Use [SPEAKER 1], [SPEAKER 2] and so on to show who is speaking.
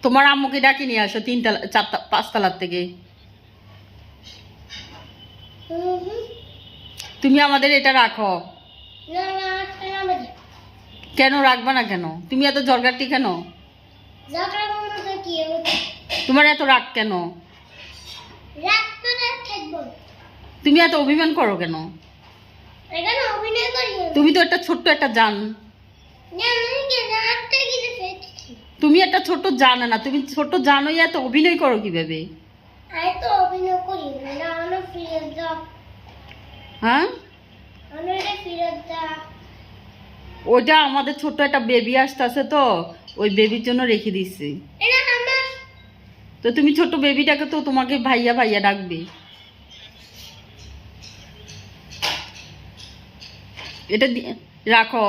[SPEAKER 1] তোমার আম্মুকে ডাকি নিয়ে আসো 3 তলা 4 5 তলার থেকে। তুমি আমাদের এটা রাখো। কেন রাখবা না কেন? তুমি এত জরগাটি কেন? তোমার এত রাগ কেন? তুমি এত অভিমান করো কেন? তুমি তো একটা ছোট্ট একটা জান। তুমি একটা ছোট্ট জান না, তুমি ছোট্ট জানোই এত অভিনয় করো কিভাবে? হ্যাঁ, ওইটা আমাদের ছোট্ট একটা বেবি আসতেছে, তো ওই বেবির জন্য রেখে দিচ্ছি। তো তুমি ছোট্ট বেবিটাকে তো তোমাকে ভাইয়া ভাইয়া ডাকবে। এটা রাখো।